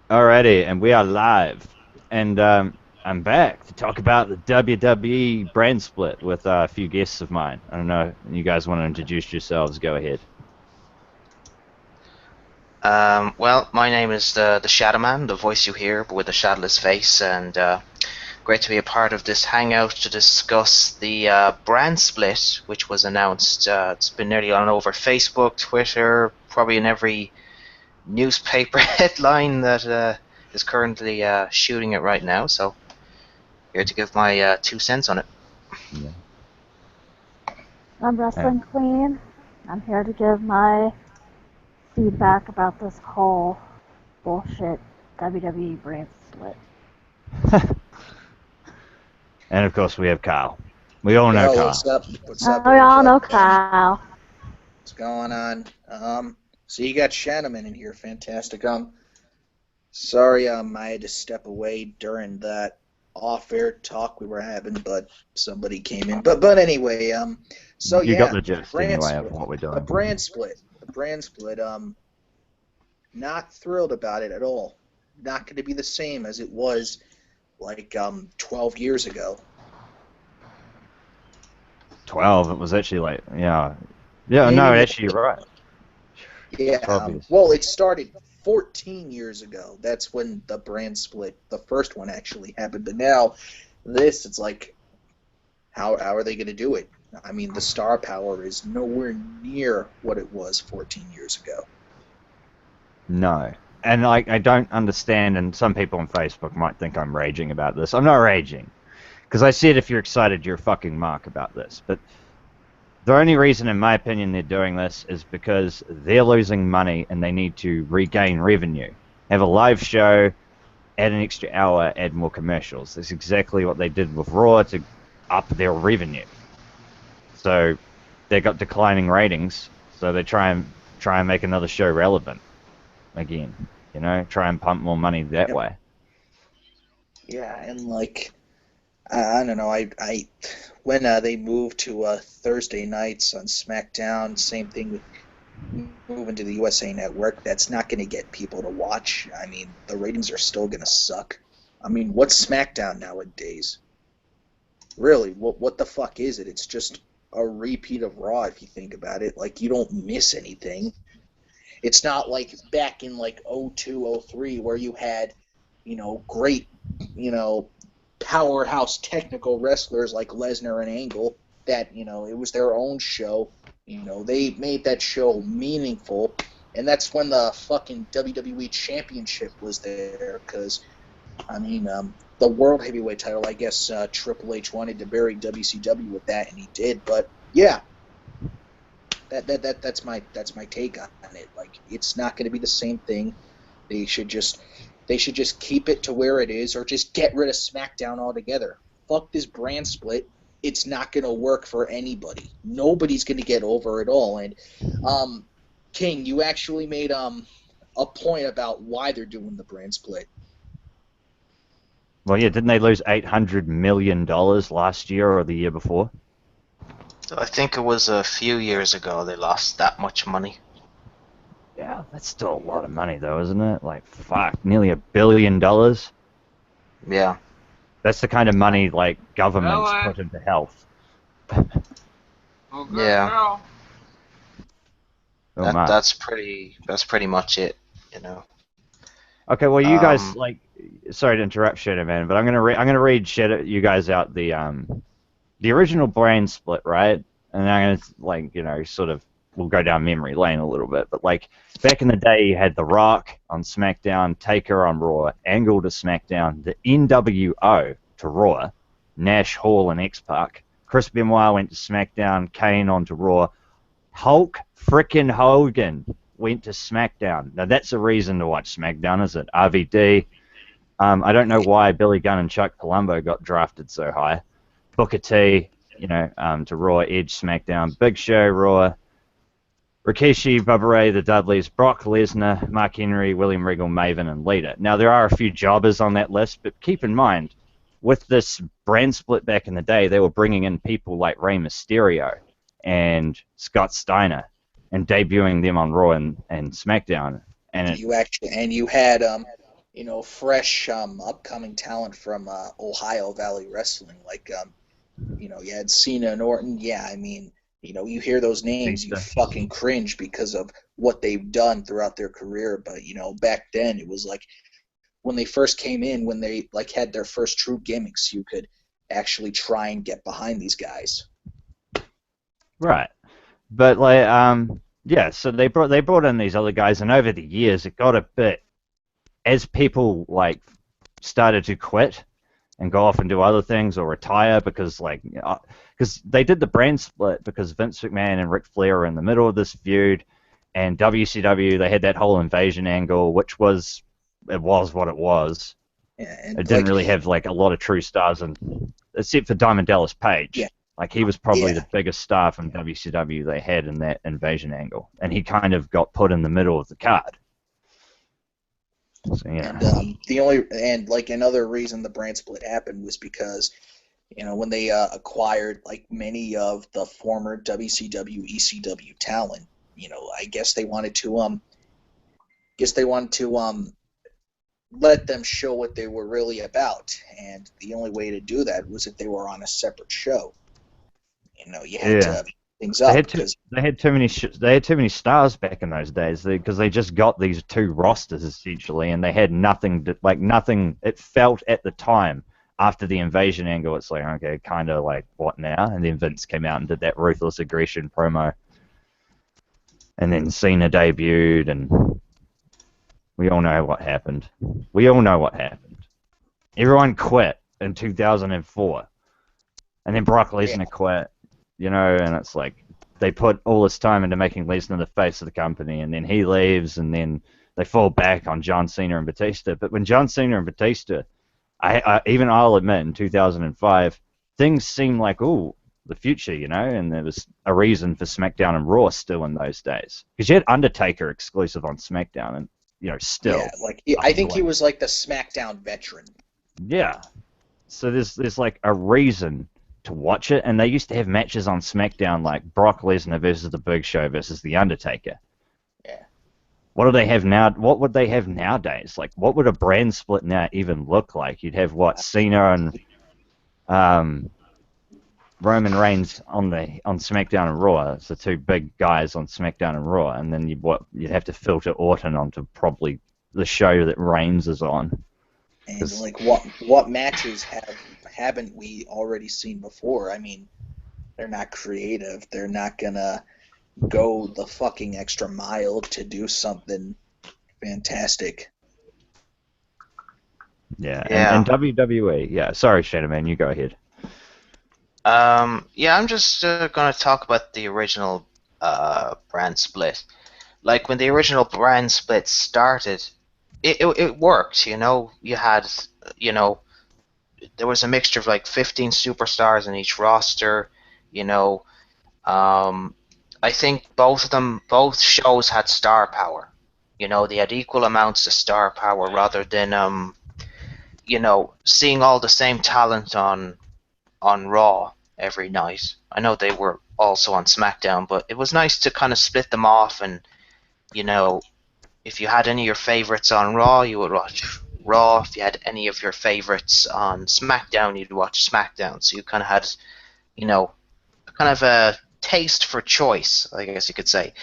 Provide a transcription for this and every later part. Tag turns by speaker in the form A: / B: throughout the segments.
A: Alrighty, and we are live. And I'm back to talk about the WWE brand split with a few guests of mine. I don't know, you guys want to introduce yourselves? Go ahead.
B: Well, my name is the Shadow Man, the voice you hear, but with a shadowless face, and great to be a part of this hangout to discuss the brand split, which was announced. It's been nearly on over Facebook, Twitter, probably in every newspaper headline that is currently shooting it right now. So here to give my 2 cents on it.
A: Yeah.
C: I'm Wrestling Queen. I'm here to give my feedback about this whole bullshit WWE brand split.
A: And of course, we have Kyle. We all know
D: Yo,
A: Kyle.
D: what's up? What's up,
C: Oh, y'all
D: everybody?
C: know Kyle.
D: What's going on? So you got Shanaman in here, fantastic. Sorry, I had to step away during that off-air talk we were having, but somebody came in. But anyway, so
A: You got
D: yeah,
A: the gist
D: brand
A: anyway of
D: split,
A: what we're
D: the
A: doing.
D: brand split, the brand split. Not thrilled about it at all. Not going to be the same as it was like 12 years ago.
A: 12. It was actually like, yeah. Yeah,
D: Maybe
A: no,
D: more.
A: actually, you're right.
D: Yeah,
A: 12 years.
D: well, it started 14 years ago. That's when the brand split, the first one actually happened. But now, it's like, how are they going to do it? I mean, the star power is nowhere near what it was 14 years ago.
A: No. And like, I don't understand, and some people on Facebook might think I'm raging about this. I'm not raging. Because I said if you're excited, you're a fucking mark about this. But the only reason, in my opinion, they're doing this is because they're losing money and they need to regain revenue. Have a live show, add an extra hour, add more commercials. That's exactly what they did with Raw to up their revenue. So they got declining ratings, so they try and make another show relevant again. You know, try and pump more money that
D: Yep.
A: way.
D: Yeah, and like, I don't know, I when they moved to Thursday nights on SmackDown, same thing with moving to the USA Network, that's not going to get people to watch. I mean, the ratings are still going to suck. I mean, what's SmackDown nowadays? Really, what the fuck is it? It's just a repeat of Raw if you think about it. Like, you don't miss anything. It's not like back in like '02, '03 where you had, great, you know, powerhouse technical wrestlers like Lesnar and Angle that, it was their own show. They made that show meaningful, and that's when the fucking WWE Championship was there. Because I mean, the World Heavyweight title, I guess Triple H wanted to bury WCW with that, and he did. But yeah, that's my take on it. Like, it's not going to be the same thing. They should just they should just keep it to where it is, or just get rid of SmackDown altogether. Fuck this brand split. It's not going to work for anybody. Nobody's going to get over it all. And King, you actually made a point about why they're doing the brand split.
A: Well, yeah, didn't they lose $800 million last year or the year before?
B: So I think it was a few years ago they lost that much money.
A: Yeah, that's still a lot
D: Yep.
A: of money, though, isn't it? Like, fuck, nearly $1 billion.
B: Yeah,
A: That's the kind of money like governments
E: Really?
A: put into health.
E: Well, good
B: yeah.
E: girl.
A: Oh
B: That
A: my.
B: that's pretty much it. You know.
A: Okay, well, you guys
B: Um,
A: like. Sorry to interrupt, Shadow Man, but I'm gonna read Shadow you guys out the original brand split, right? And I'm gonna like sort of we'll go down memory lane a little bit, but like back in the day, you had The Rock on SmackDown, Taker on Raw, Angle to SmackDown, the NWO to Raw, Nash, Hall, and X Pac. Chris Benoit went to SmackDown, Kane on to Raw, Hulk frickin' Hogan went to SmackDown. Now that's a reason to watch SmackDown, is it? RVD. I don't know why Billy Gunn and Chuck Palumbo got drafted so high. Booker T, to Raw, Edge, SmackDown, Big Show, Raw, Rikishi, Bubba Ray, the Dudleys, Brock Lesnar, Mark Henry, William Regal, Maven, and Lita. Now there are a few jobbers on that list, but keep in mind, with this brand split back in the day, they were bringing in people like Rey Mysterio and Scott Steiner and debuting them on Raw and SmackDown. And
D: And
A: it,
D: you actually and you had fresh upcoming talent from Ohio Valley Wrestling. Like, you had Cena and Orton. Yeah, I mean, you hear those names, you
A: Batista.
D: fucking cringe because of what they've done throughout their career. But back then it was like when they first came in, when they like had their first true gimmicks, you could actually try and get behind these guys.
A: Right. But like yeah, so they brought in these other guys, and over the years it got a bit, as people like started to quit and go off and do other things or retire because because they did the brand split because Vince McMahon and Ric Flair were in the middle of this feud, and WCW, they had that whole invasion angle, which was what it was.
D: Yeah,
A: It
D: and
A: didn't
D: like,
A: really have like a lot of true stars, and except for Diamond Dallas
D: yeah,
A: Page. Like he was probably
D: yeah,
A: the biggest star from WCW they had in that invasion angle, and he kind of got put in the middle of the card. So
D: and
A: yeah,
D: like another reason the brand split happened was because when they acquired like many of the former WCW ECW talent, I guess they wanted to let them show what they were really about, and the only way to do that was if they were on a separate show. You had
A: yeah.
D: to things up because
A: They had too many stars back in those days because they just got these two rosters essentially, and they had nothing. It felt at the time after the invasion angle, it's like okay, kind of like what now? And then Vince came out and did that ruthless aggression promo, and then Cena debuted, and we all know what happened. We all know what happened. Everyone quit in 2004, and then Brock
D: yeah,
A: Lesnar quit, and it's like they put all this time into making Lesnar the face of the company, and then he leaves, and then they fall back on John Cena and Batista. But when John Cena and Batista, even I'll admit, in 2005, things seemed like, ooh, the future, and there was a reason for SmackDown and Raw still in those days. Because you had Undertaker exclusive on SmackDown, and,
D: yeah.
A: still.
D: Like
A: Up
D: I
A: to
D: think he
A: like,
D: was like the SmackDown veteran.
A: yeah. So there's like a reason to watch it, and they used to have matches on SmackDown like Brock Lesnar versus The Big Show versus The Undertaker.
D: Yeah,
A: What do they have now? What would they have nowadays? Like, what would a brand split now even look like? You'd have what, Cena and um, Roman Reigns on SmackDown and Raw. It's the two big guys on SmackDown and Raw, and then you'd have to filter Orton onto probably the show that Reigns is on.
D: and
A: 'Cause,
D: like what matches haven't we already seen before? I mean, they're not creative. They're not gonna go the fucking extra mile to do something fantastic.
A: yeah, and
B: Yeah.
A: WWE. Yeah, sorry, Shannon, man, you go ahead.
B: Yeah, I'm just going to talk about the original brand split. Like when the original brand split started, it worked. You had, you know, there was a mixture of like 15 superstars in each roster. You know, um, I think both shows had star power. They had equal amounts of star power rather than seeing all the same talent on Raw every night. I know they were also on SmackDown, but it was nice to kind of split them off. And you know, if you had any of your favorites on Raw, you would watch Raw. If you had any of your favorites on SmackDown, you'd watch SmackDown. So you kind of had, you know, kind of a taste for choice, I guess you could say.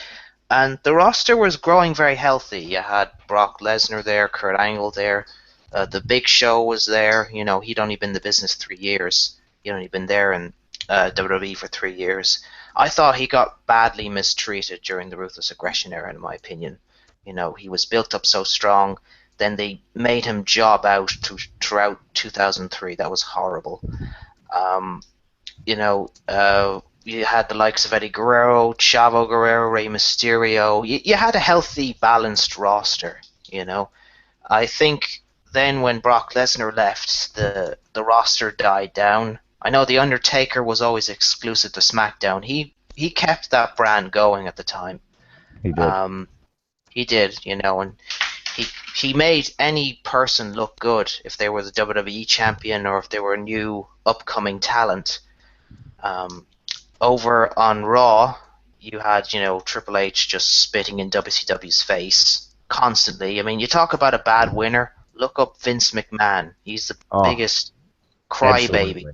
B: And the roster was growing very healthy. You had Brock Lesnar there, Kurt Angle there, the Big Show was there. He'd only been in the business 3 years. He'd only been there in WWE for 3 years. I thought he got badly mistreated during the Ruthless Aggression era, in my opinion. He was built up so strong. Then they made him job out throughout 2003. That was horrible. Um, you had the likes of Eddie Guerrero, Chavo Guerrero, Rey Mysterio. You had a healthy, balanced roster. I think then when Brock Lesnar left, the roster died down. I know the Undertaker was always exclusive to SmackDown. He kept that brand going at the time.
A: He did.
B: He did, and he made any person look good if they were the WWE champion or if they were a new upcoming talent. Over on Raw, you had, Triple H just spitting in WCW's face constantly. I mean, you talk about a bad winner. look up Vince McMahon. He's the
A: Oh,
B: biggest crybaby
A: absolutely.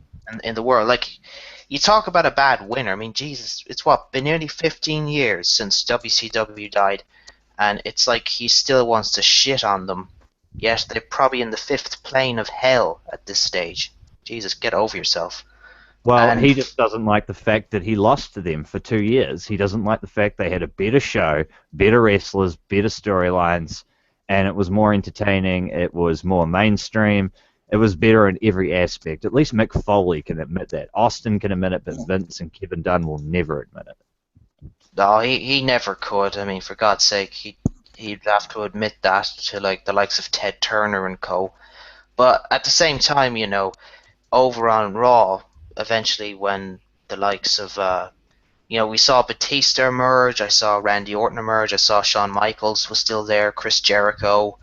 B: in the world. Like, you talk about a bad winner. I mean, Jesus, it's what, been nearly 15 years since WCW died, and it's like he still wants to shit on them. Yet they're probably in the fifth plane of hell at this stage. Jesus, get over yourself.
A: Well,
B: And
A: he just doesn't like the fact that he lost to them for 2 years. He doesn't like the fact they had a better show, better wrestlers, better storylines, and it was more entertaining. It was more mainstream. It was better in every aspect. At least Mick Foley can admit that. Austin can admit it, but Vince and Kevin Dunn will never admit it.
B: no, he never could. I mean, for God's sake, he'd have to admit that to like the likes of Ted Turner and co. But at the same time, over on Raw, eventually when the likes of we saw Batista emerge, I saw Randy Orton emerge, I saw Shawn Michaels was still there, Chris Jericho,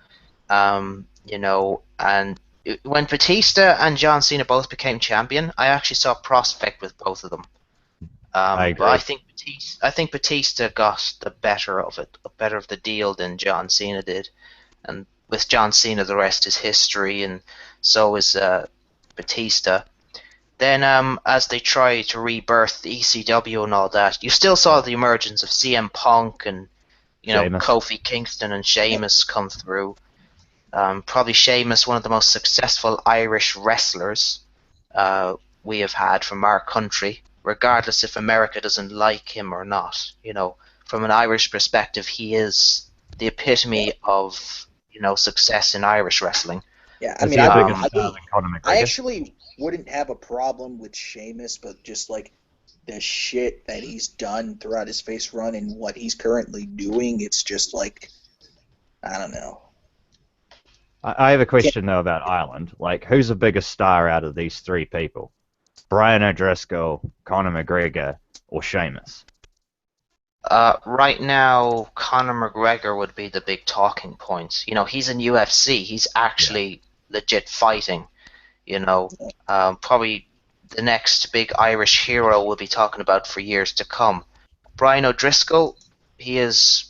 B: and when Batista and John Cena both became champion, I actually saw a prospect with both of them.
A: I
B: But I
A: agree.
B: think Batista got the better of it, better of the deal than John Cena did. And with John Cena, the rest is history, and so is Batista. Then, as they try to rebirth the ECW and all that, you still saw the emergence of CM Punk and
A: Sheamus.
B: Kofi Kingston and Sheamus come through. Probably Sheamus, one of the most successful Irish wrestlers we have had from our country, regardless if America doesn't like him or not. From an Irish perspective, he is the epitome of success in Irish wrestling.
D: Yeah, I
A: Is
D: mean,
A: he a bigger
B: Um,
A: star than Conor
D: I
A: McGregor?
D: actually wouldn't have a problem with Sheamus, but just like the shit that he's done throughout his face run and what he's currently doing, it's just like, I don't know.
A: I have a question though about Ireland. Like, who's the biggest star out of these three people? Brian O'Driscoll, Conor McGregor, or Sheamus?
B: right now, Conor McGregor would be the big talking point. He's in UFC. He's
A: Yeah.
B: actually legit fighting. Probably the next big Irish hero we'll be talking about for years to come. Brian O'Driscoll, he is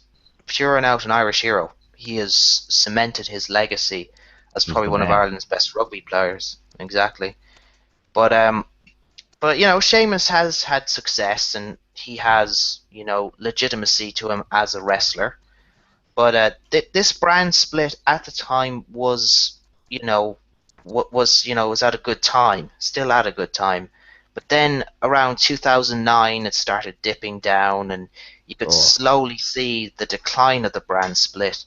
B: pure and out an Irish hero. He has cemented his legacy as
A: He's
B: probably
A: the
B: one of
A: man.
B: Ireland's best rugby players. Exactly. But Sheamus has had success and he has legitimacy to him as a wrestler. But this brand split at the time was, you know, what was was at a good time, still at a good time. But then around 2009, it started dipping down, and you could
A: Oh,
B: slowly see the decline of the brand split.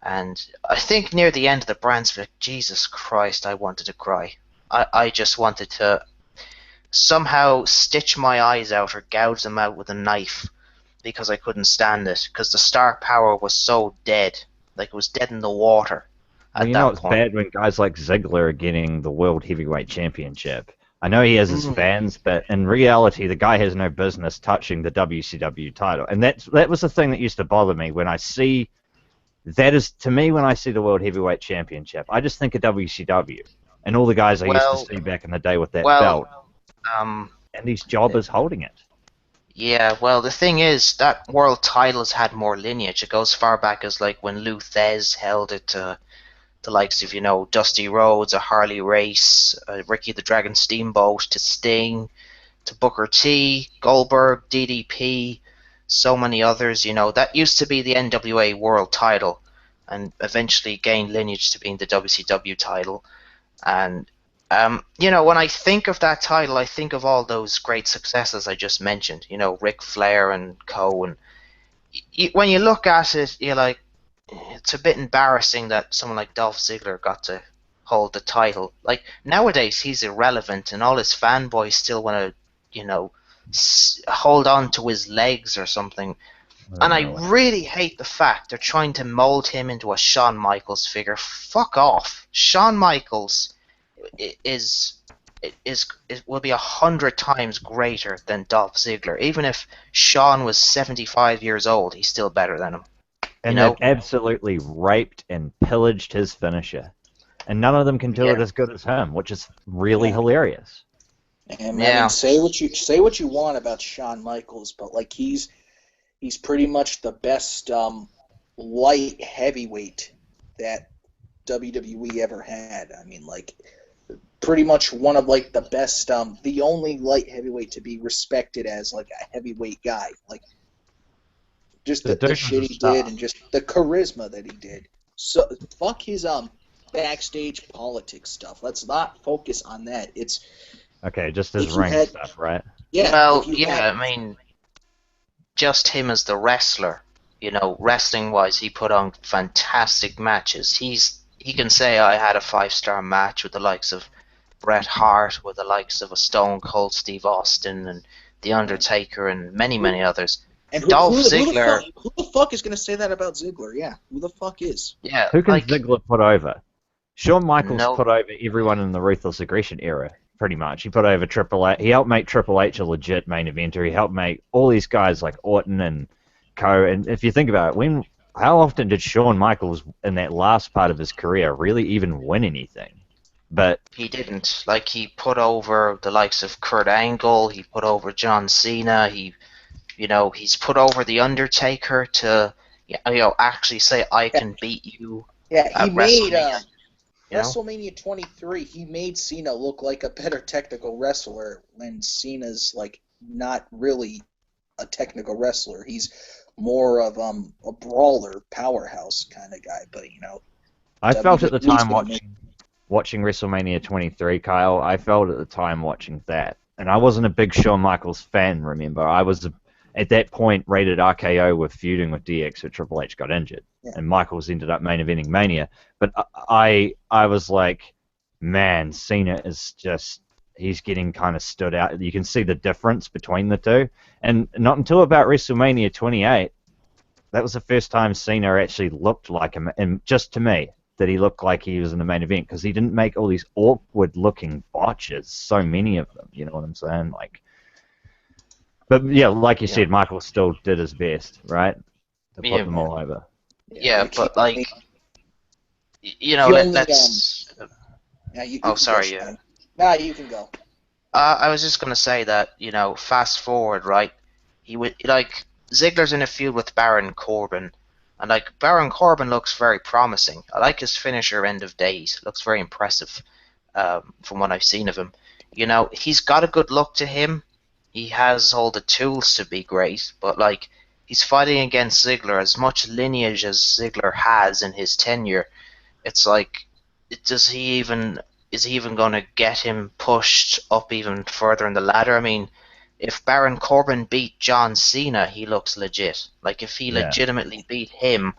B: And I think near the end of the brand split, Jesus Christ, I wanted to cry. I just wanted to somehow stitch my eyes out or gouge them out with a knife because I couldn't stand it because the star power was so dead, like it was dead in the water
A: well,
B: at
A: you know
B: that
A: it's
B: point.
A: bad when guys like Ziggler are getting the World Heavyweight Championship. I know he has his
B: Mm.
A: fans, but in reality, the guy has no business touching the WCW title. And that was the thing that used to bother me when I see that is to me when I see the World Heavyweight Championship, I just think of WCW and all the guys I used to
B: Well,
A: see back in the day with that
B: well,
A: belt,
B: um,
A: and these jobbers holding it.
B: yeah. Well, the thing is that world title's had more lineage. It goes far back as like when Lou Thez held it to the likes of Dusty Rhodes, a Harley Race, Ricky the Dragon Steamboat, to Sting, to Booker T, Goldberg, DDP, so many others. That used to be the NWA World Title, and eventually gained lineage to being the WCW title. And when I think of that title, I think of all those great successes I just mentioned. Ric Flair and Co. And when you look at it, you're like, it's a bit embarrassing that someone like Dolph Ziggler got to hold the title. Like nowadays, he's irrelevant, and all his fanboys still want to, hold on to his legs or something.
A: Oh,
B: And I
A: really?
B: really hate the fact they're trying to mold him into a Shawn Michaels figure. Fuck off. Shawn Michaels is will be 100 times greater than Dolph Ziggler. Even if Shawn was 75 years old, he's still better than him. You
A: And they've
B: know?
A: absolutely raped and pillaged his finisher, and none of them can do
B: Yeah.
A: it as good as him, which is really
D: Yeah.
A: hilarious.
D: And I mean,
B: Yeah.
D: say what you want about Shawn Michaels, but like he's pretty much the best light heavyweight that WWE ever had. I mean, like, pretty much one of like the best, the only light heavyweight to be respected as like a heavyweight guy. Like, just
A: The
D: the
A: dude
D: shit
A: was a
D: he
A: star.
D: did and just the charisma that he did. So fuck his backstage politics stuff. Let's not focus on that. It's
A: Okay, just his
D: if you
A: ring
D: had
A: stuff, right?
D: yeah,
B: Well,
D: if you had
B: yeah, I mean, just him as the wrestler, wrestling wise, he put on fantastic matches. He can say I had a 5-star match with the likes of Bret Hart, with the likes of a Stone Cold Steve Austin and The Undertaker and many, many others.
D: and
B: Dolph Ziggler,
D: who the fuck is gonna say that about Ziggler? Yeah, who the fuck is?
B: yeah,
A: Who can
B: like
A: Ziggler put over? Shawn Michaels
B: no,
A: put over everyone in the Ruthless Aggression era, pretty much. He put over Triple H. He helped make Triple H a legit main eventer. He helped make all these guys like Orton and Co. And if you think about it, how often did Shawn Michaels in that last part of his career really even win anything? But
B: he didn't. Like he put over the likes of Kurt Angle, he put over John Cena, he's put over The Undertaker to, actually say I
D: Yeah,
B: can beat you
D: yeah, he
B: at
D: made
B: WrestleMania. You know?
D: WrestleMania 23. He made Cena look like a better technical wrestler when Cena's like not really a technical wrestler. He's more of a brawler, powerhouse kind of guy. But
A: I felt at the
D: WWE's
A: time
D: gonna make
A: watching WrestleMania 23, Kyle, I felt at the time watching that. And I wasn't a big Shawn Michaels fan, remember. I was, at that point, rated RKO with feuding with DX, so Triple H got injured.
D: yeah.
A: And Michaels ended up main eventing Mania. But I was like, man, Cena is just, he's getting kind of stood out. You can see the difference between the two. And not until about WrestleMania 28, that was the first time Cena actually looked like him, and just to me, that he looked like he was in the main event, because he didn't make all these awkward-looking botches, so many of them, you know what I'm saying? Like, but yeah, like you
B: Yeah.
A: said, Michael still did his best, right? To put
B: Yeah,
A: them all over.
B: yeah, but
D: he only,
B: let's.
D: yeah, you
B: Oh,
D: can
B: sorry,
D: go,
B: yeah.
D: Sean. Nah, you can go.
B: I was just gonna say that fast forward, right? He would like Ziggler's in a feud with Baron Corbin, and like Baron Corbin looks very promising. I like his finisher, End of Days. Looks very impressive, from what I've seen of him. He's got a good look to him. He has all the tools to be great, but like he's fighting against Ziggler. As much lineage as Ziggler has in his tenure, it's like, does he even is he even going to get him pushed up even further in the ladder? I mean, if Baron Corbin beat John Cena, he looks legit. Like if he
A: Yeah.
B: legitimately beat him,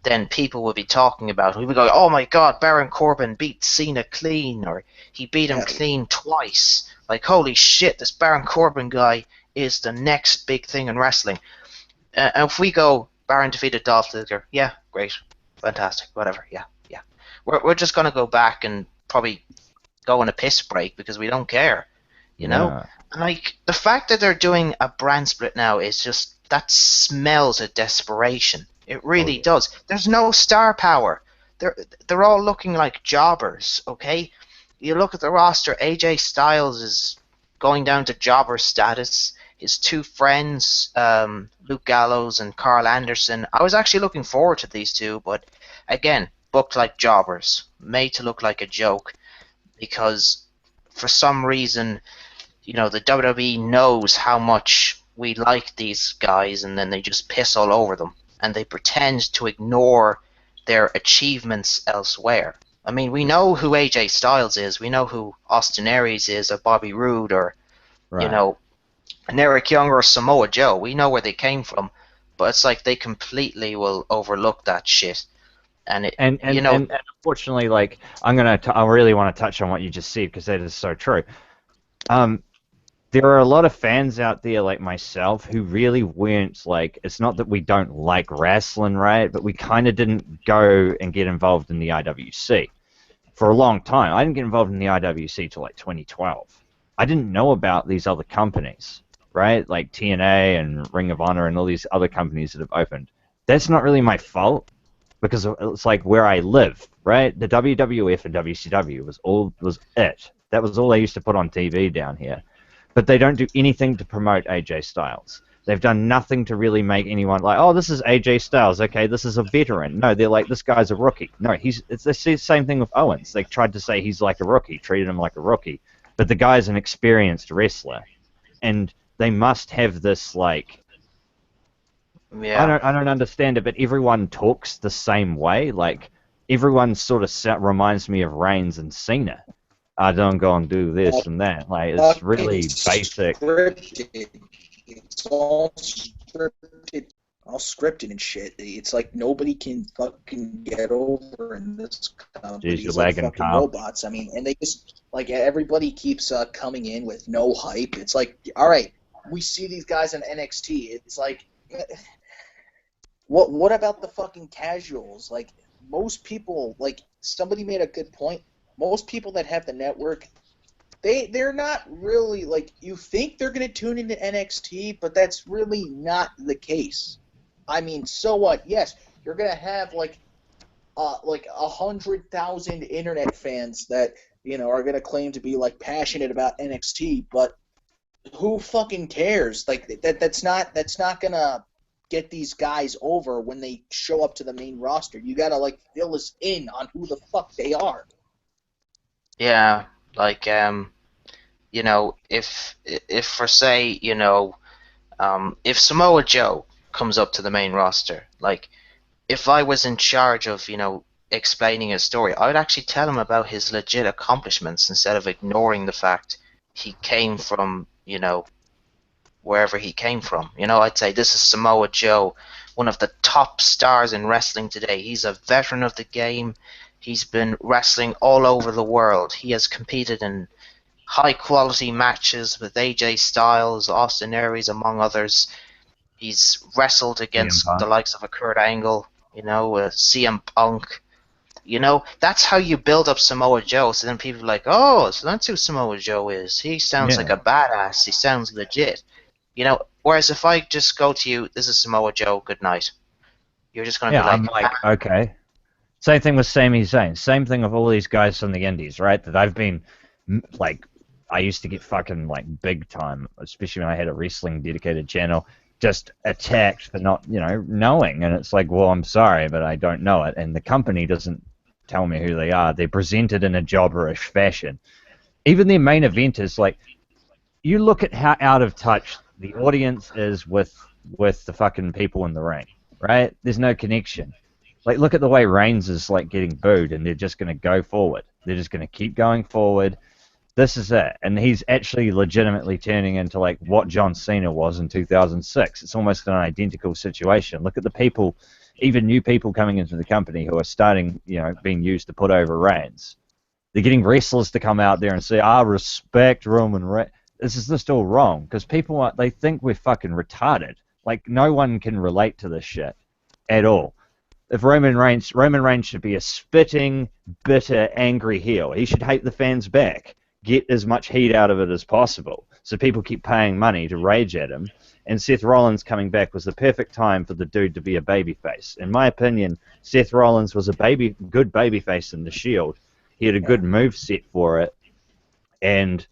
B: then people would be talking about it. We'd be going, "Oh my God, Baron Corbin beat Cena clean, or he beat him
D: Yeah.
B: clean twice." Like, holy shit, this Baron Corbin guy is the next big thing in wrestling. And if we go, Baron defeated Dolph Ziggler, yeah, great, fantastic, whatever, yeah, yeah. We're just gonna go back and probably go on a piss break because we don't care, you know.
A: Yeah.
B: And like the fact that they're doing a brand split now is just that smells of desperation. It really
A: yeah.
B: does. There's no star power. They're all looking like jobbers. Okay, you look at the roster. AJ Styles is going down to jobber status. His two friends, Luke Gallows and Carl Anderson. I was actually looking forward to these two, but again, booked like jobbers, made to look like a joke, because for some reason, the WWE knows how much we like these guys, and then they just piss all over them, and they pretend to ignore their achievements elsewhere. I mean, we know who AJ Styles is, we know who Austin Aries is, or Bobby Roode, or
A: Right.
B: an Eric Young or Samoa Joe. We know where they came from, but it's like they completely will overlook that shit. And it,
A: And unfortunately, like I really want to touch on what you just said, because that is so true. There are a lot of fans out there like myself who really weren't like. It's not that we don't like wrestling, right? But we kind of didn't go and get involved in the IWC for a long time. I didn't get involved in the IWC till like 2012. I didn't know about these other companies, right? Like TNA and Ring of Honor and all these other companies that have opened. That's not really my fault, because it's like where I live, right? The WWF and WCW was it. That was all they used to put on TV down here. But they don't do anything to promote AJ Styles. They've done nothing to really make anyone like, oh, this is AJ Styles. Okay, this is a veteran. No, they're like, this guy's a rookie. No, it's the same thing with Owens. They tried to say he's like a rookie, treated him like a rookie, but the guy's an experienced wrestler, and they must have this like.
B: Yeah.
A: I don't understand it, but everyone talks the same way. Like everyone sort of reminds me of Reigns and Cena. I don't go and do this and that. Like it's really basic.
D: Scripted. It's all scripted and shit. It's like nobody can fucking get over in this company.
A: Jeez, you're
D: It's like
A: lagging,
D: fucking
A: Kyle.
D: robots. I mean, and they just like everybody keeps coming in with no hype. It's like, all right, we see these guys in NXT. It's like, what about the fucking casuals? Like most people, like somebody made a good point. Most people that have the network, they're not really like, you think they're gonna tune into NXT, but that's really not the case. I mean, so what? Yes, you're gonna have like 100,000 internet fans that are gonna claim to be like passionate about NXT, but who fucking cares? Like that's not gonna get these guys over when they show up to the main roster. You gotta like fill us in on who the fuck they are.
B: Yeah, like if for say, if Samoa Joe comes up to the main roster, like if I was in charge of, explaining his story, I would actually tell him about his legit accomplishments instead of ignoring the fact he came from, wherever he came from. I'd say this is Samoa Joe, one of the top stars in wrestling today. He's a veteran of the game. He's been wrestling all over the world. He has competed in high quality matches with AJ Styles, Austin Aries, among others. He's wrestled
A: CM
B: against the
A: Punk.
B: likes of a Kurt Angle, CM Punk. That's how you build up Samoa Joe. So then people are like, oh, so that's who Samoa Joe is. He sounds
A: Yeah.
B: like a badass. He sounds legit. Whereas if I just go to you, this is Samoa Joe, good night. You're just going to
A: Yeah,
B: be like,
A: I'm like, okay. Same thing with Sami Zayn. Same thing with all these guys from the indies, right? That I've been like, I used to get fucking like big time, especially when I had a wrestling dedicated channel, just attacked for not, knowing. And it's like, well, I'm sorry, but I don't know it. And the company doesn't tell me who they are. They're presented in a jobberish fashion. Even their main event is like, you look at how out of touch the audience is with the fucking people in the ring, right? There's no connection. Like, look at the way Reigns is like getting booed, and they're just going to go forward. They're just going to keep going forward. This is it, and he's actually legitimately turning into like what John Cena was in 2006. It's almost an identical situation. Look at the people, even new people coming into the company who are starting, being used to put over Reigns. They're getting wrestlers to come out there and say, "I respect Roman Reigns." This is just all wrong because they think we're fucking retarded. Like no one can relate to this shit at all. If Roman Reigns should be a spitting, bitter, angry heel. He should hate the fans back. Get as much heat out of it as possible. So people keep paying money to rage at him. And Seth Rollins coming back was the perfect time for the dude to be a babyface. In my opinion, Seth Rollins was a good babyface in the Shield. He had a good move set for it. And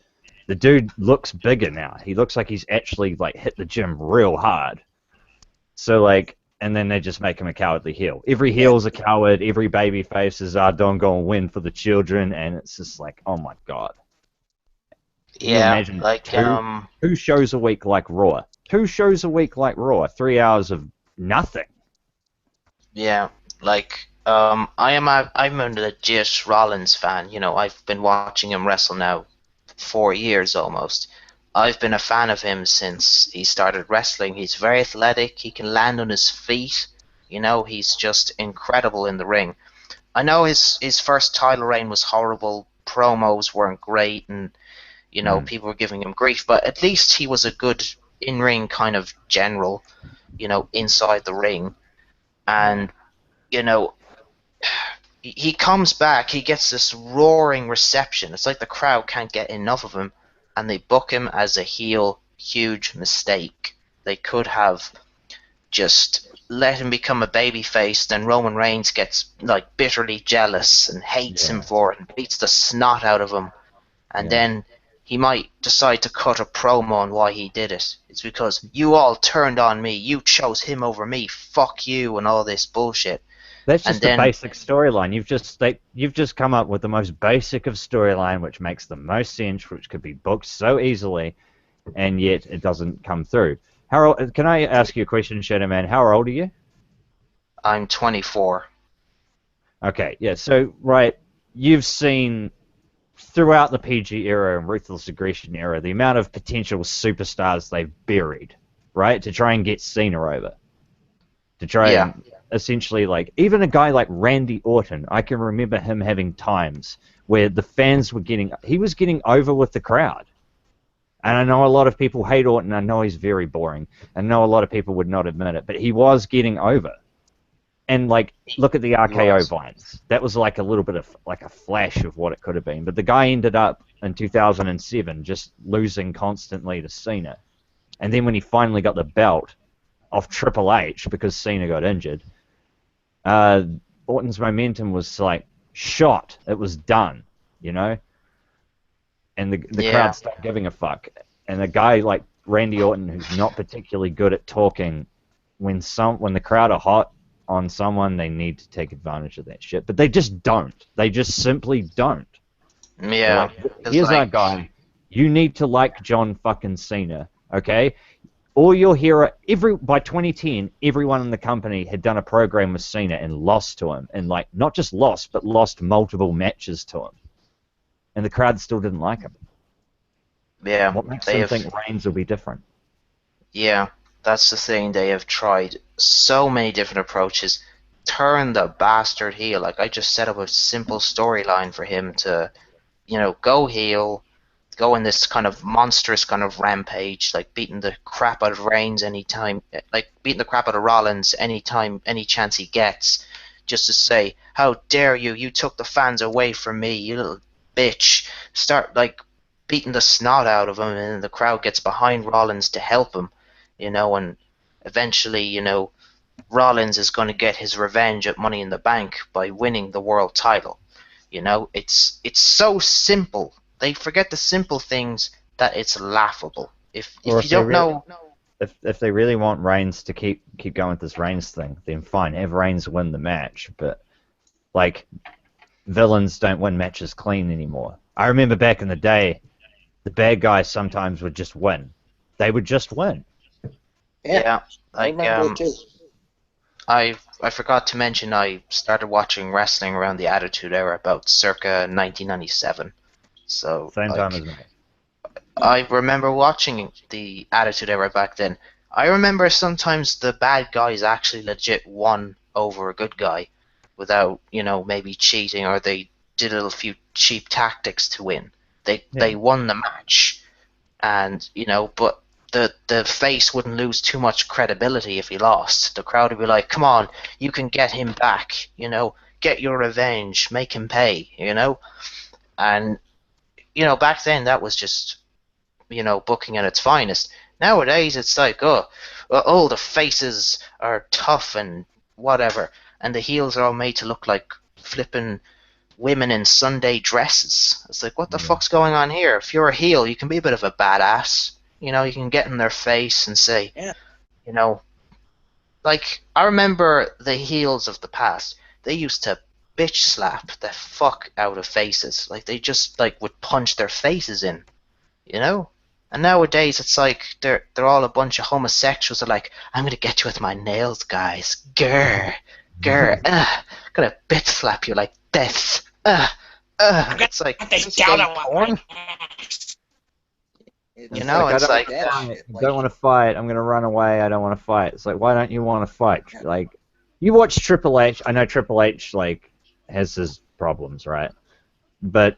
A: the dude looks bigger now. He looks like he's actually like hit the gym real hard. So like, and then they just make him a cowardly heel. Every heel's a coward. Every baby face is, don't go and win for the children. And it's just like, oh my god. Can you imagine
B: like,
A: two shows a week like Raw? 2 shows a week like Raw. 3 hours of nothing.
B: yeah, like, I'm a legit Rollins fan. I've been watching him wrestle now 4 years almost. I've been a fan of him since he started wrestling. He's very athletic. He can land on his feet. He's just incredible in the ring. I know his first title reign was horrible. Promos weren't great, and people were giving him grief. But at least he was a good in-ring kind of general. Inside the ring, and he comes back. He gets this roaring reception. It's like the crowd can't get enough of him, and they book him as a heel. Huge mistake. They could have just let him become a babyface. Then Roman Reigns gets like bitterly jealous and hates him for it and beats the snot out of him. And then he might decide to cut a promo on why he did it. It's because you all turned on me, you chose him over me, fuck you, and all this bullshit.
A: That's
B: And
A: just a
B: then,
A: basic storyline. You've just come up with the most basic of storyline, which makes the most sense, which could be booked so easily, and yet it doesn't come through. Can I ask you a question, Shadow Man? How old are you?
B: I'm 24.
A: Okay, yeah. So right, you've seen throughout the PG era and Ruthless Aggression era the amount of potential superstars they've buried, right, to try and get Cena over, to try
B: Yeah.
A: and essentially, like, even a guy like Randy Orton, I can remember him having times where the fans were he was getting over with the crowd. And I know a lot of people hate Orton, I know he's very boring, I know a lot of people would not admit it, but he was getting over. And, like, look at the RKO vines. That was like a little bit of, like, a flash of what it could have been. But the guy ended up, in 2007, just losing constantly to Cena. And then when he finally got the belt off Triple H because Cena got injured, Orton's momentum was, like, shot. It was done, you know? And the crowd stopped giving a fuck. And a guy like Randy Orton, who's not particularly good at talking, when the crowd are hot on someone, they need to take advantage of that shit. But they just don't. They just simply don't.
B: Yeah.
A: Like, here's our guy. You need to like John fucking Cena, okay? Or you'll hear by 2010, everyone in the company had done a program with Cena and lost to him, and, like, not just lost, but lost multiple matches to him, and the crowd still didn't like him.
B: Yeah.
A: What makes them think Reigns will be different?
B: Yeah, that's the thing. They have tried so many different approaches. Turn the bastard heel. Like, I just set up a simple storyline for him to, go heel, go in this kind of monstrous kind of rampage, like beating the crap out of Reigns anytime, like beating the crap out of Rollins anytime, any chance he gets, just to say, how dare you, you took the fans away from me, you little bitch. Start, like, beating the snot out of him, and the crowd gets behind Rollins to help him, and eventually, Rollins is going to get his revenge at Money in the Bank by winning the world title. It's so simple. They forget the simple things that it's laughable. If you don't know,
A: if they really want Reigns to keep going with this Reigns thing, then fine, have Reigns win the match. But, like, villains don't win matches clean anymore. I remember back in the day, the bad guys sometimes would just win. They would just win.
B: Yeah.
D: I
B: Like,
D: remember it too.
B: I forgot to mention I started watching wrestling around the Attitude Era about circa 1997. So
A: Same time as me.
B: I remember watching the Attitude Era back then. I remember sometimes the bad guys actually legit won over a good guy without, maybe cheating, or they did a few cheap tactics to win. They won the match, and but the face wouldn't lose too much credibility if he lost. The crowd would be like, "Come on, you can get him back. Get your revenge, make him pay." And back then that was just booking at its finest. Nowadays it's like, all the faces are tough and whatever, and the heels are all made to look like flipping women in Sunday dresses. It's like, what the fuck's going on here? If you're a heel, you can be a bit of a badass. You can get in their face and say, like, I remember the heels of the past. They used to bitch slap the fuck out of faces. Like, they just, like, would punch their faces in, And nowadays it's like they're all a bunch of homosexuals. Are like, I'm gonna get you with my nails, guys. Grr, grr. Gonna bitch slap you like this. It's like,
D: It's gay porn.
B: It's like,
A: I don't want to fight. I'm gonna run away. I don't want to fight. It's like, why don't you want to fight? Like, you watch Triple H. I know Triple H, like, has his problems, right? But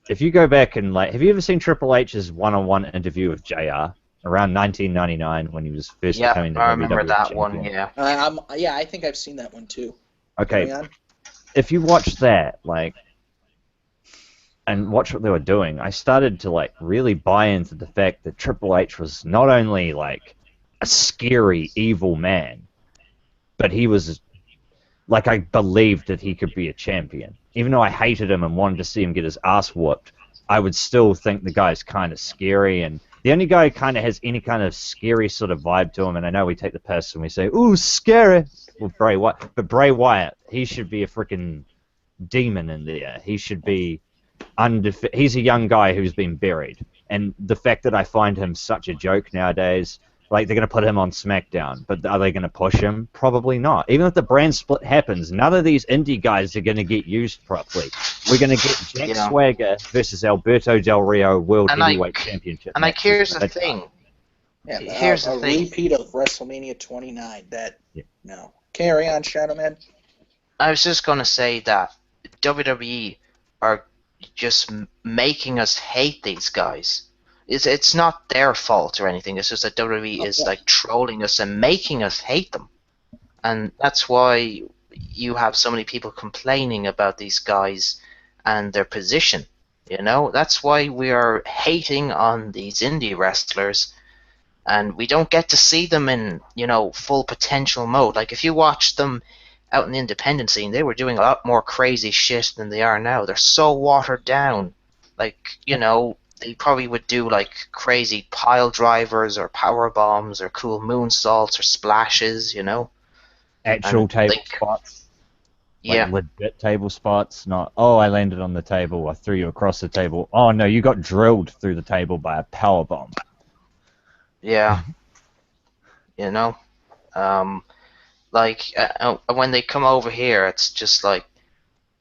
A: if you go back and, like, have you ever seen Triple H's one-on-one interview with JR around 1999 when he was first becoming the WWE
B: I remember that
A: champion?
B: one. Yeah.
D: I think I've seen that one too.
A: Okay, if you watch that, like, and watch what they were doing, I started to, like, really buy into the fact that Triple H was not only, like, a scary, evil man, but he was, like, I believed that he could be a champion. Even though I hated him and wanted to see him get his ass whooped, I would still think the guy's kind of scary, and the only guy who kind of has any kind of scary sort of vibe to him, and I know we take the piss and we say, "Ooh, scary," well, Bray Wyatt, but Bray Wyatt, he should be a freaking demon in there. He should be he's a young guy who's been buried, and the fact that I find him such a joke nowadays. Like, they're going to put him on SmackDown, but are they going to push him? Probably not. Even if the brand split happens, none of these indie guys are going to get used properly. We're going to get Jack Swagger versus Alberto Del Rio World Heavyweight Championship.
B: And
A: matches.
B: here's the thing.
D: Yeah,
B: Here's the thing.
D: repeat of WrestleMania 29. No. Carry on, Shadow Man.
B: I was just going to say that WWE are just making us hate these guys. It's not their fault or anything. It's just that WWE is like trolling us and making us hate them, and that's why you have so many people complaining about these guys and their position. You know, that's why we are hating on these indie wrestlers, and we don't get to see them in full potential mode. Like, if you watch them out in the independent scene, they were doing a lot more crazy shit than they are now. They're so watered down. Like, they probably would do like crazy pile drivers or power bombs or cool moonsaults or splashes,
A: Actual
B: And,
A: table
B: like,
A: spots.
B: Yeah,
A: Like legit table spots, not, oh, I landed on the table, I threw you across the table. Oh, no, you got drilled through the table by a power bomb.
B: yeah, like when they come over here, it's just like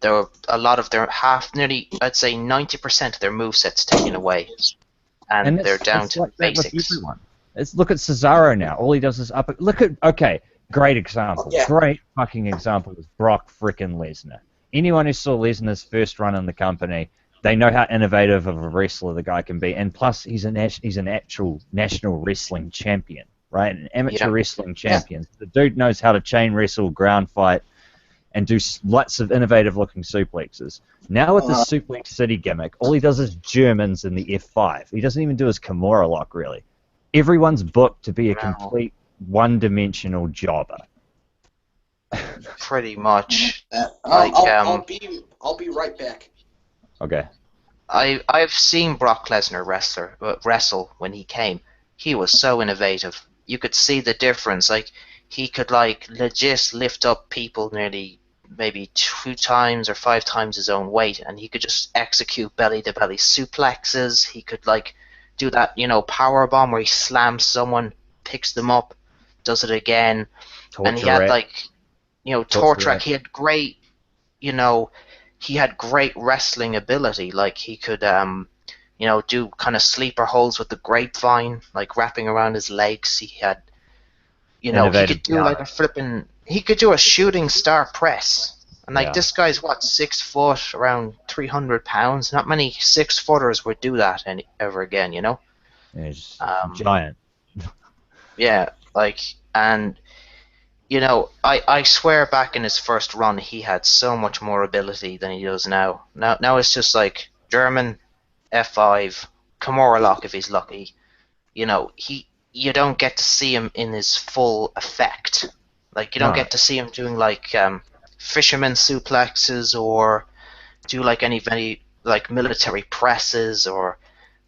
B: there are a lot of their nearly, I'd say 90% of their movesets taken away, and they're down to
A: like that with
B: basics.
A: everyone. Look at Cesaro now. All he does is up. Okay, great example.
D: Yeah.
A: Great fucking example is Brock frickin' Lesnar. Anyone who saw Lesnar's first run in the company, they know how innovative of a wrestler the guy can be, and plus he's an actual national wrestling champion, right? An amateur wrestling champion. The dude knows how to chain wrestle, ground fight, and do lots of innovative-looking suplexes. Now with the Suplex City gimmick, all he does is Germans in the F5. He doesn't even do his Kimura lock, really. Everyone's booked to be a complete one-dimensional jobber.
B: Pretty much.
D: I'll be right back.
A: Okay.
B: I've seen Brock Lesnar wrestle when he came. He was so innovative. You could see the difference. Like, he could legit lift up people nearly maybe 2 times or 5 times his own weight, and he could just execute belly to belly suplexes. He could do that power bomb where he slams someone, picks them up, does it again, and he had torch rack. He had great he had great wrestling ability. Like, he could do kind of sleeper holds with the grapevine, like wrapping around his legs. He had he could do he could do a shooting star press. And this guy's 6 foot, around 300 pounds. Not many 6-footers would do that ever again,
A: Yeah, he's giant.
B: Yeah, and I swear back in his first run he had so much more ability than he does now. Now it's just like German F5, Kimura lock if he's lucky. You don't get to see him in his full effect. Like, you don't get to see him doing fisherman suplexes, or do any very military presses, or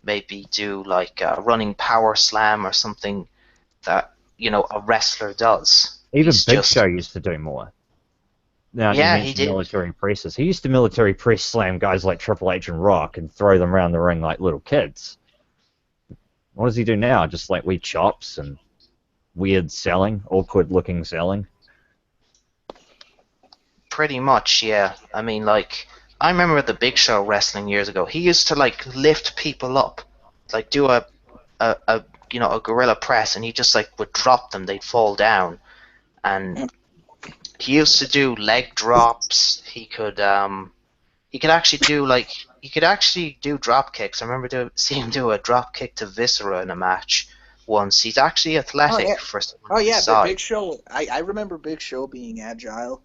B: maybe do a running power slam or something that a wrestler does.
A: Even Big Show used to do more. Now,
B: Yeah,
A: he
B: he did.
A: Military presses. He used to military press slam guys like Triple H and Rock and throw them around the ring like little kids. What does he do now? Just weird chops and weird selling, awkward-looking selling.
B: Pretty much, yeah. I mean, I remember the Big Show wrestling years ago. He used to lift people up, do a gorilla press, and he just would drop them. They'd fall down, and he used to do leg drops. He could actually do drop kicks. I remember seeing him do a drop kick to Viscera in a match once. He's actually athletic for someone his size.
D: Big Show. I remember Big Show being agile.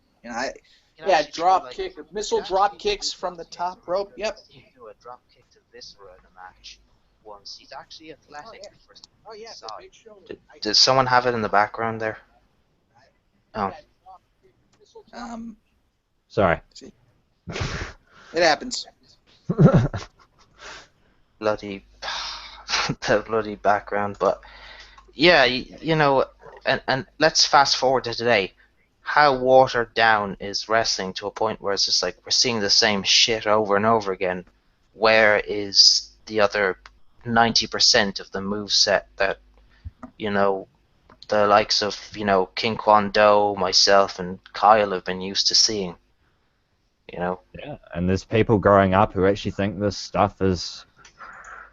D: Drop kick, missile drop kicks from the top rope. Yep.
B: He do a drop kick to Viscera in a match once. He's actually athletic for someone his size.
D: Big Show.
B: Did someone have it in the background there? Oh.
A: Sorry.
D: It happens.
B: bloody the bloody background. But yeah, you know, and let's fast forward to today. How watered down is wrestling to a point where it's just like we're seeing the same shit over and over again. Where is the other 90% of the move set that, you know, the likes of, King Kwan Do, myself, and Kyle have been used to seeing, you know?
A: Yeah, and there's people growing up who actually think this stuff is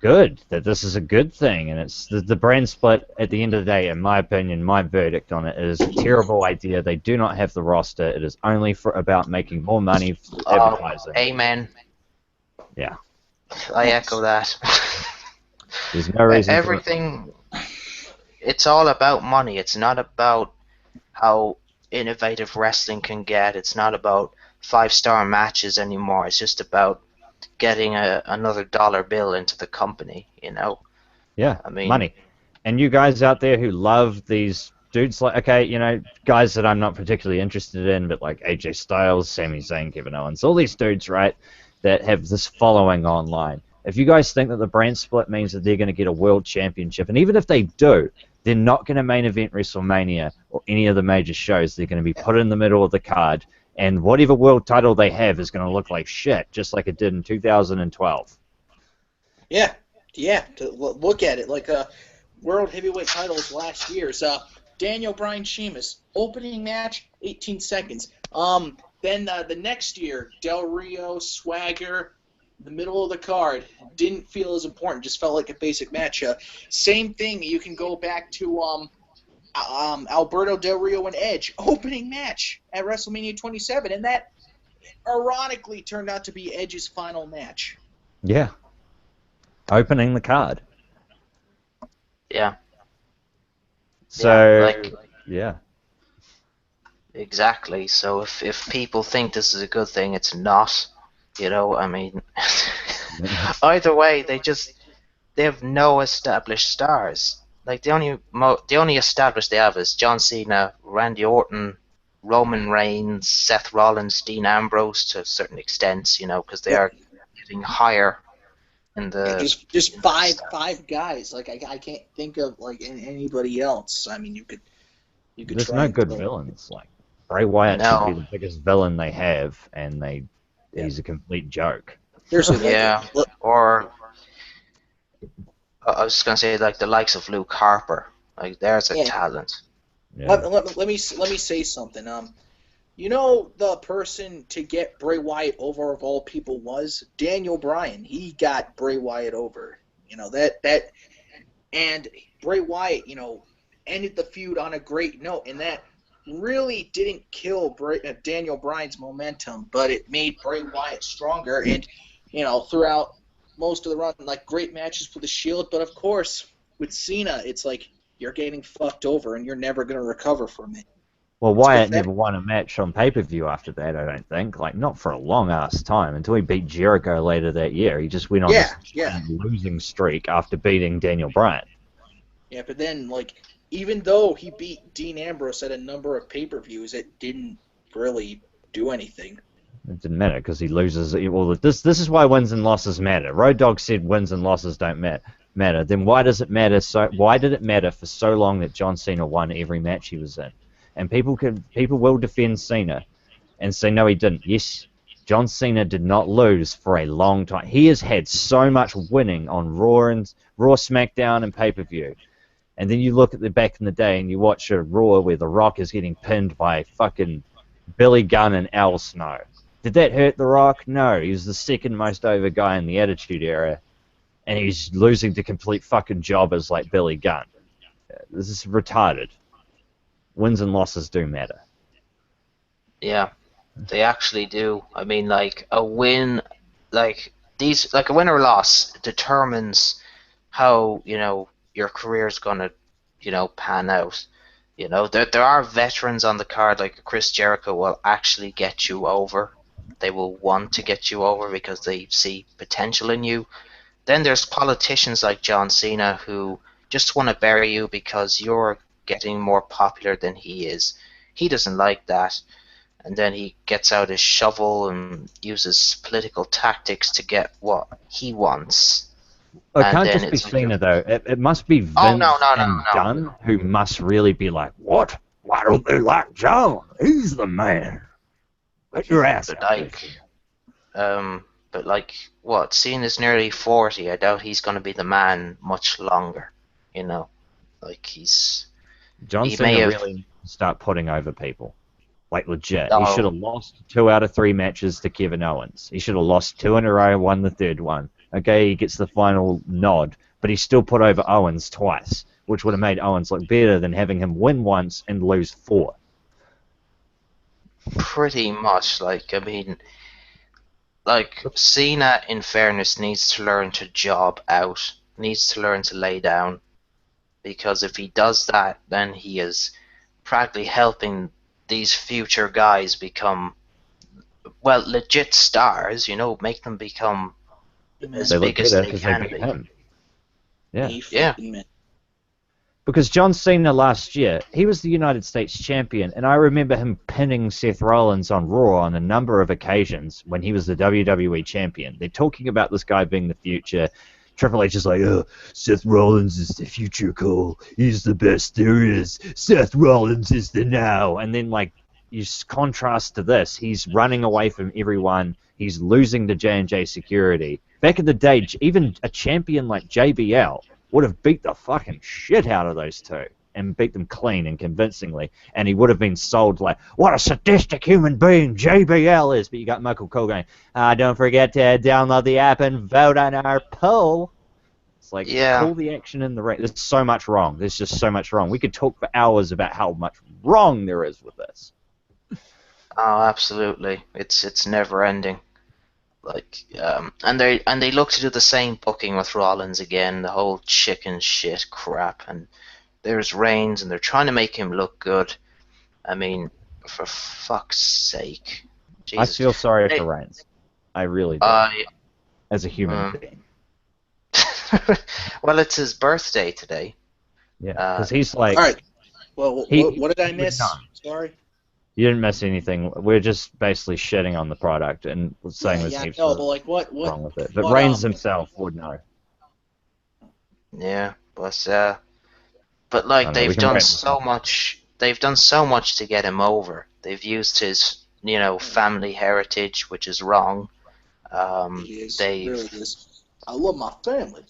A: good, that this is a good thing, and it's the brand split. At the end of the day, in my opinion, my verdict on it is a terrible idea. They do not have the roster. It is only for about making more money through advertising.
B: Amen.
A: Yeah,
B: I echo that.
A: there's no reason for it.
B: Everything, it's all about money. It's not about how innovative wrestling can get. It's not about 5-star matches anymore. It's just about getting another dollar bill into the company, you know?
A: Yeah,
B: I mean,
A: money. And you guys out there who love these dudes, like, okay, guys that I'm not particularly interested in, but like AJ Styles, Sami Zayn, Kevin Owens, all these dudes, right, that have this following online. If you guys think that the brand split means that they're going to get a world championship, and even if they do, they're not going to main event WrestleMania or any of the major shows. They're going to be put in the middle of the card, and whatever world title they have is going to look like shit, just like it did in 2012.
D: Yeah, to look at it, like world heavyweight titles last year's Daniel Bryan Sheamus opening match 18 seconds. Then the next year Del Rio Swagger, the middle of the card, didn't feel as important, just felt like a basic match. Same thing, you can go back to Alberto Del Rio and Edge opening match at WrestleMania 27, and that ironically turned out to be Edge's final match.
A: Yeah. Opening the card.
B: yeah.
A: So,
B: like,
A: yeah.
B: exactly. So if people think this is a good thing, it's not. You know, I mean, either way, they have no established stars. Like the only established they have is John Cena, Randy Orton, Roman Reigns, Seth Rollins, Dean Ambrose to a certain extent. You know, because they are getting higher in
D: Yeah,
B: the
D: just five guys. Like I can't think of like anybody else. I mean, you could
A: There's
D: try
A: no
D: and
A: good villains. Like, Bray Wyatt should be
B: no.
A: the biggest villain they have, and
D: Yeah.
A: he's a complete joke.
D: seriously like
B: Yeah,
D: look,
B: or I was just gonna say like the likes of Luke Harper. Like there's a
D: yeah.
B: talent.
A: Yeah.
D: Let me say something. You know the person to get Bray Wyatt over of all people was Daniel Bryan. He got Bray Wyatt over. You know that and Bray Wyatt, ended the feud on a great note, and that really didn't kill Daniel Bryan's momentum, but it made Bray Wyatt stronger. And throughout most of the run, like great matches for the Shield, but of course with Cena, it's like you're getting fucked over and you're never gonna recover from it.
A: Well,
D: It's
A: Wyatt
D: pathetic.
A: never won a match on pay-per-view after that, I don't think. Like, not for a long-ass time, until he beat Jericho later that year. He just went on this
D: Yeah.
A: losing streak after beating Daniel Bryan.
D: Yeah, but then, like, even though he beat Dean Ambrose at a number of pay-per-views, it didn't really do anything.
A: It didn't matter because he loses. Well, this is why wins and losses matter. Road Dogg said wins and losses don't matter. Then why does it matter? Why did it matter for so long that John Cena won every match he was in? And people will defend Cena and say no, he didn't. Yes, John Cena did not lose for a long time. He has had so much winning on Raw, SmackDown, and pay-per-view. And then you look at the back in the day and you watch a Raw where The Rock is getting pinned by fucking Billy Gunn and Al Snow. Did that hurt The Rock? No. He was the second most over guy in the Attitude Era, and he's losing to complete fucking jobbers like Billy Gunn. This is retarded. Wins and losses do matter.
B: Yeah, they actually do. I mean, like a win, like a win or loss determines how your career is gonna pan out. There are veterans on the card like Chris Jericho will actually get you over. They will want to get you over because they see potential in you. Then there's politicians like John Cena who just want to bury you because you're getting more popular than he is. He doesn't like that. And then he gets out his shovel and uses political tactics to get what he wants.
A: It
B: and
A: can't
B: then
A: just be
B: it's like,
A: Cena though. It must be
B: oh no,
A: Vince
B: no, no,
A: and
B: no.
A: Dunn who must really be like, what? Why don't they like John? He's the man. Put your ass
B: But
A: out there.
B: but like, what? Cena's nearly 40. I doubt he's going to be the man much longer. You know, like
A: John
B: he may
A: Cena
B: have.
A: really needs to start putting over people. Like legit. He should
B: Oh,
A: have lost 2 out of 3 matches to Kevin Owens. He should have lost 2 in a row, won the third one. Okay, he gets the final nod, but he still put over Owens twice, which would have made Owens look better than having him win once and lose 4.
B: pretty much. Like, I mean, like Cena, in fairness, needs to learn to job out. Needs to learn to lay down, because if he does that, then he is practically helping these future guys become, well, legit stars. You know, make them become as
A: They look
B: big as
A: better
B: they
A: because they
B: can
A: beat
B: be.
A: him. Yeah.
B: Yeah.
A: Because John Cena last year, he was the United States champion, and I remember him pinning Seth Rollins on Raw on a number of occasions when he was the WWE champion. They're talking about this guy being the future. Triple H is like, oh, Seth Rollins is the future, Cole. He's the best there is. Seth Rollins is the now. And then, like, you contrast to this. He's running away from everyone. He's losing to J&J Security. Back in the day, even a champion like JBL would have beat the fucking shit out of those two and beat them clean and convincingly, and he would have been sold like, what a sadistic human being JBL is. But you got Michael Cole going, don't forget to download the app and vote on our poll. It's like,
B: Yeah.
A: call the action in the ring. There's so much wrong. There's just so much wrong. We could talk for hours about how much wrong there is with this.
B: Oh, absolutely. It's never ending. Like, and they look to do the same booking with Rollins again, the whole chicken shit crap, and there's Reigns, and they're trying to make him look good. I mean, for fuck's sake,
A: I
B: Jesus.
A: feel sorry
B: Hey,
A: for Reigns. I really do.
B: I
A: As a human
B: um,
A: being.
B: well, it's his birthday today.
A: Yeah, because he's like...
D: All right. Well,
A: He-
D: what did I
A: he would
D: miss?
A: know.
D: Sorry.
A: You didn't miss anything. We're just basically shitting on the product and saying there's heaps
D: no, but like what
A: wrong with it. But
D: what,
A: Reigns himself would know.
B: Yeah, but
A: I
B: like
A: don't know, we can wrap this up.
B: They've done so much to get him over. They've used his, family heritage, which is wrong.
D: it is, it
B: They've
D: really is. I love my family.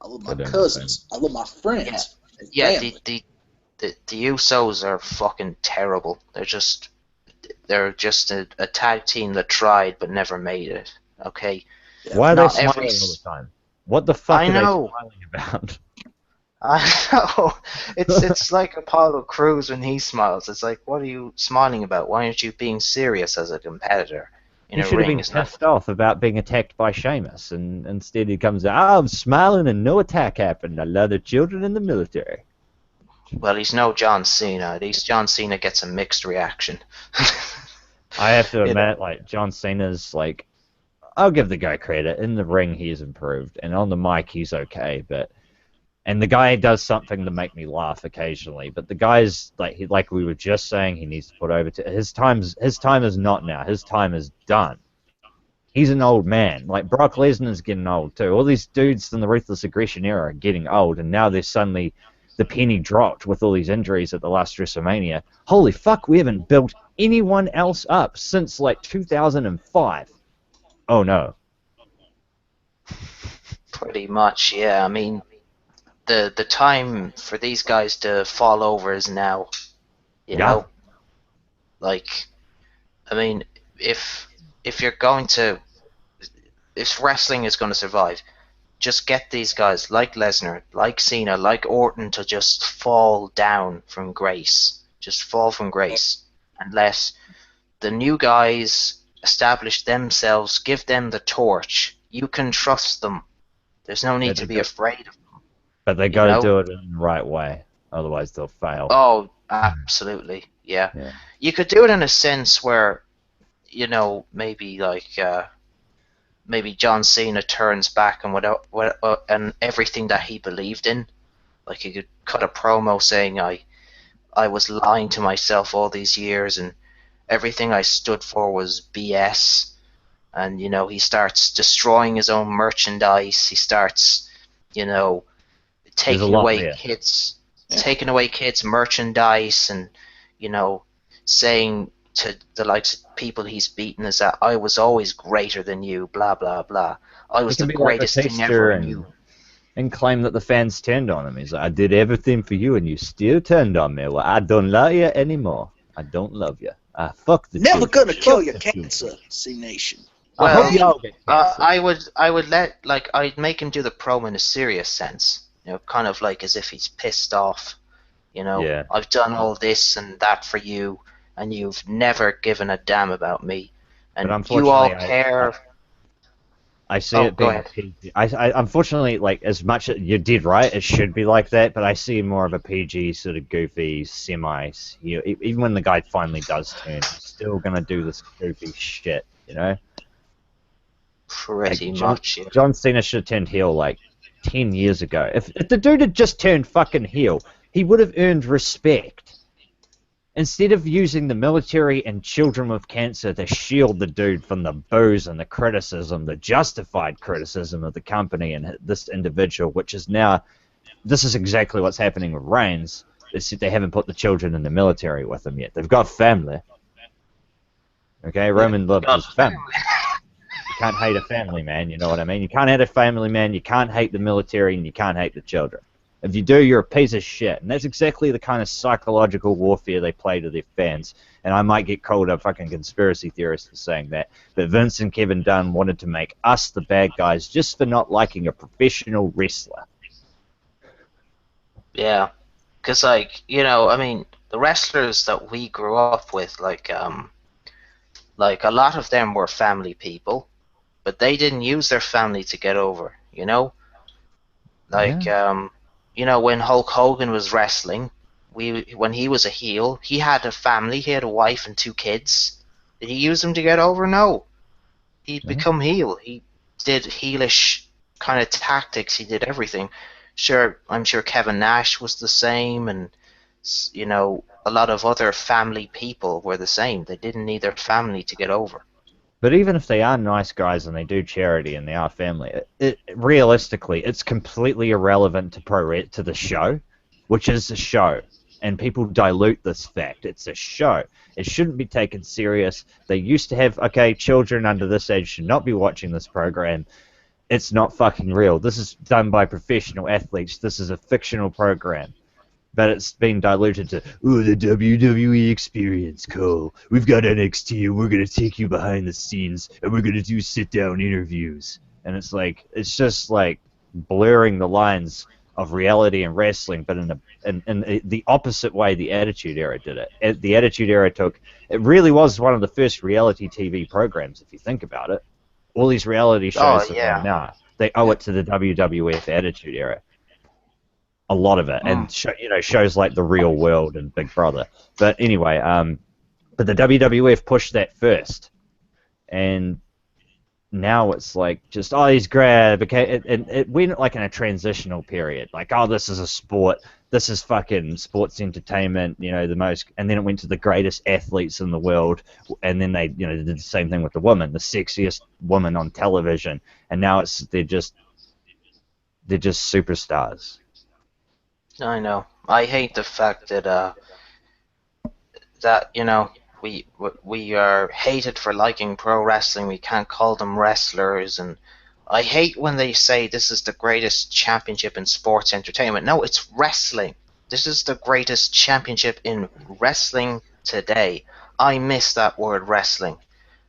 D: I love my
A: I don't
D: cousins. I love my friends. and
B: yeah,
D: family.
B: the Usos are fucking terrible. They're just a tag team that tried but never made it. Okay,
A: Why are they
B: Not
A: smiling
B: every
A: all the time? What the fuck
B: I
A: are
B: know.
A: they smiling about?
B: I know. It's like Apollo Crews when he smiles. It's like, what are you smiling about? Why aren't you being serious as a competitor in
A: He
B: a
A: should have
B: ring?
A: been
B: It's not.
A: pissed off about being attacked by Sheamus, and instead he comes out, I'm smiling and no attack happened. I love the children in the military.
B: Well, he's no John Cena. At least John Cena gets a mixed reaction.
A: I have to
B: You know.
A: admit, like, John Cena's, like, I'll give the guy credit. In the ring, he's improved, and on the mic, he's okay, but... And the guy does something to make me laugh occasionally, but the guy's like we were just saying, he needs to put over to his time is not now. His time is done. He's an old man. Like Brock Lesnar's getting old too. All these dudes in the Ruthless Aggression era are getting old, and now they're suddenly the penny dropped with all these injuries at the last WrestleMania. Holy fuck, we haven't built anyone else up since like 2005. Oh no.
B: Pretty much, yeah. I mean, the time for these guys to fall over is now. You
A: Yeah.
B: know, like, I mean, if you're going to, if wrestling is going to survive, just get these guys like Lesnar, like Cena, like Orton to just fall down from grace. Just fall from grace. And let the new guys establish themselves, give them the torch. You can trust them. There's no need to be afraid of them.
A: But they got to do it in the right way, otherwise they'll fail.
B: Oh, absolutely. Yeah.
A: Yeah.
B: You could do it in a sense where, maybe like maybe John Cena turns back and and everything that he believed in. Like he could cut a promo saying I was lying to myself all these years and everything I stood for was BS. And he starts destroying his own merchandise. He starts you know,
A: There's a
B: taking
A: lot
B: away
A: there.
B: kids,
D: Yeah.
B: taking away kids' merchandise, and you know, saying to the likes of people he's beaten is that I was always greater than you, blah blah blah. I
A: He
B: was
A: can
B: the
A: be like
B: greatest thing ever,
A: Batista
B: and you.
A: and claim that the fans turned on him. He's like, I did everything for you and you still turned on me. Well, I don't love you anymore. I don't love you. Fuck the
D: Never
A: children.
D: gonna kill
A: Fuck
D: your
A: the children.
D: cancer, C Nation.
A: I hope
B: Well,
A: y'all get cancer.
B: I would let like I'd make him do the promo in a serious sense, you know, kind of like as if he's pissed off. You know,
A: Yeah.
B: I've done all this and that for you, and you've never given a damn about me,
A: But
B: and you all
A: unfortunately,
B: care.
A: I see
B: Oh,
A: it
B: go
A: being a
B: ahead.
A: PG. Unfortunately, like as much as you did right, it should be like that. But I see more of a PG sort of goofy semi. You know, even when the guy finally does turn, he's still gonna do this goofy shit. You know,
B: Pretty
A: like John
B: much, yeah.
A: John Cena should have turned heel like 10 years ago. If the dude had just turned fucking heel, he would have earned respect. Instead of using the military and children with cancer to shield the dude from the boos and the criticism, the justified criticism of the company and this individual, which is now, this is exactly what's happening with Reigns. They haven't put the children in the military with him yet. They've got family. Okay, Roman loves
B: Got
A: his family. You can't hate a family, man. You know what I mean? You can't hate a family, man. You can't hate the military, and you can't hate the children. If you do, you're a piece of shit. And that's exactly the kind of psychological warfare they play to their fans. And I might get called a fucking conspiracy theorist for saying that. But Vince and Kevin Dunn wanted to make us the bad guys just for not liking a professional wrestler.
B: Yeah, because like you know, I mean, the wrestlers that we grew up with, like a lot of them were family people, but they didn't use their family to get over. You know, like
A: Yeah.
B: you know, when Hulk Hogan was wrestling, when he was a heel, he had a family, he had a wife and two kids. Did he use them to get over? No, he'd
A: Yeah.
B: become heel. He did heelish kind of tactics. He did everything. Sure, I'm sure Kevin Nash was the same, and you know, a lot of other family people were the same. They didn't need their family to get over.
A: But even if they are nice guys and they do charity and they are family, realistically, it's completely irrelevant to the show, which is a show. And people dilute this fact. It's a show. It shouldn't be taken serious. They used to have, okay, children under this age should not be watching this program. It's not fucking real. This is done by professional athletes. This is a fictional program. But it's been diluted to, oh, the WWE experience, Cole. We've got NXT, and we're going to take you behind the scenes, and we're going to do sit-down interviews. And it's like, it's just like blurring the lines of reality and wrestling, but in the opposite way the Attitude Era did it. The Attitude Era it really was one of the first reality TV programs, if you think about it. All these reality
B: Oh
A: shows that are on
B: yeah.
A: now, they owe it to the WWF Attitude Era. A lot of it, and
B: Mm.
A: shows like The Real World and Big Brother. But anyway, but the WWF pushed that first, and now it's like just he's great. It went like in a transitional period, like this is a sport, this is fucking sports entertainment, the most, and then it went to the greatest athletes in the world, and then they did the same thing with the women, the sexiest woman on television, and now they're just superstars.
B: I know. I hate the fact that you know we are hated for liking pro wrestling. We can't call them wrestlers, and I hate when they say this is the greatest championship in sports entertainment. No, it's wrestling. This is the greatest championship in wrestling today. I miss that word wrestling.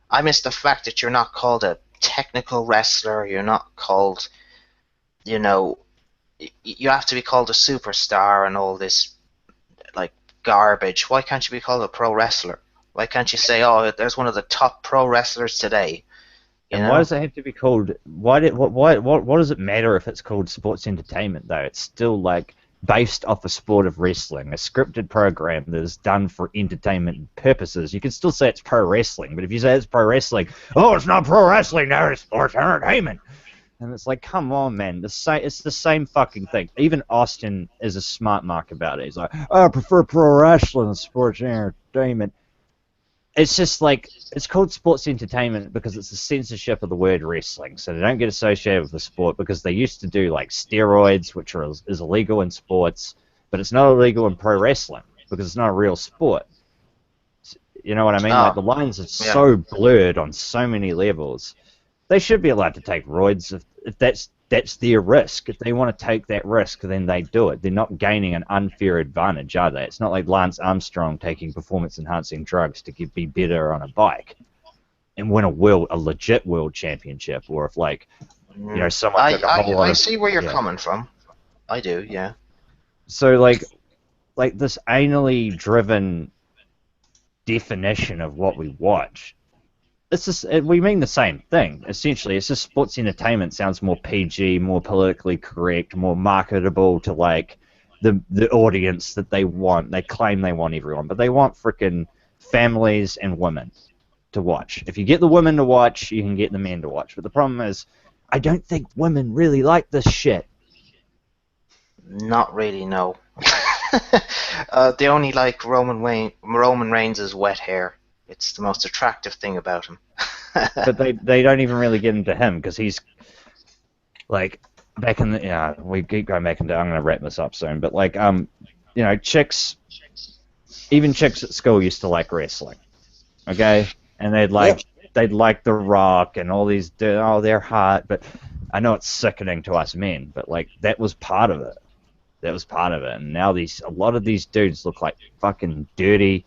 B: I miss the fact that you're not called a technical wrestler. You're not called, you know, you have to be called a superstar and all this like garbage. Why can't you be called a pro wrestler? Why can't you say, "Oh, there's one of the top pro wrestlers today"? You
A: And why
B: know?
A: does it have to be called? What does it matter if it's called sports entertainment though? It's still like based off a sport of wrestling, a scripted program that is done for entertainment purposes. You can still say it's pro wrestling, but if you say it's pro wrestling, oh, it's not pro wrestling now, it's sports entertainment. And it's like, come on, man, it's the same fucking thing. Even Austin is a smart mark about it. He's like, I prefer pro wrestling to sports entertainment. it's just like, it's called sports entertainment because it's the censorship of the word wrestling, so they don't get associated with the sport, because they used to do like steroids, which is illegal in sports, but it's not illegal in pro wrestling because it's not a real sport. You know what I mean? Like, the lines are
B: yeah.
A: so blurred on so many levels. They should be allowed to take roids if that's their risk. If they want to take that risk, then they do it. They're not gaining an unfair advantage, are they? It's not like Lance Armstrong taking performance-enhancing drugs to be better on a bike and win a legit world championship, or if, like, you know, someone took a whole lot
B: I
A: of...
B: see where you're
A: yeah.
B: coming from. I do, yeah.
A: So, like this anally driven definition of what we watch, it's just, we mean the same thing, essentially. It's just sports entertainment sounds more PG, more politically correct, more marketable to, like, the audience that they want. They claim they want everyone, but they want frickin' families and women to watch. If you get the women to watch, you can get the men to watch. But the problem is, I don't think women really like this shit.
B: Not really, no. They only like Roman Reigns' wet hair. It's the most attractive thing about him.
A: But they don't even really get into him, because he's, like, back in the... yeah, we keep going back into... I'm going to wrap this up soon, but, like, you know, chicks... even chicks at school used to like wrestling, okay? And they'd like The Rock and all these... oh, they're hot, but I know it's sickening to us men, but, like, that was part of it. That was part of it. And now a lot of these dudes look like fucking dirty,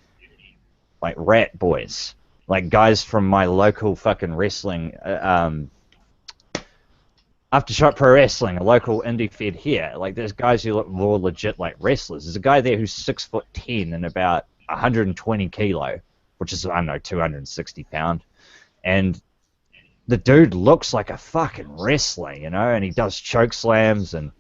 A: like, rat boys. Like, guys from my local fucking wrestling, Aftershock Pro Wrestling, a local indie fed here. Like, there's guys who look more legit like wrestlers. There's a guy there who's 6'10" and about 120 kilo, which is, I don't know, 260 pound. And the dude looks like a fucking wrestler, you know, and he does choke slams, and,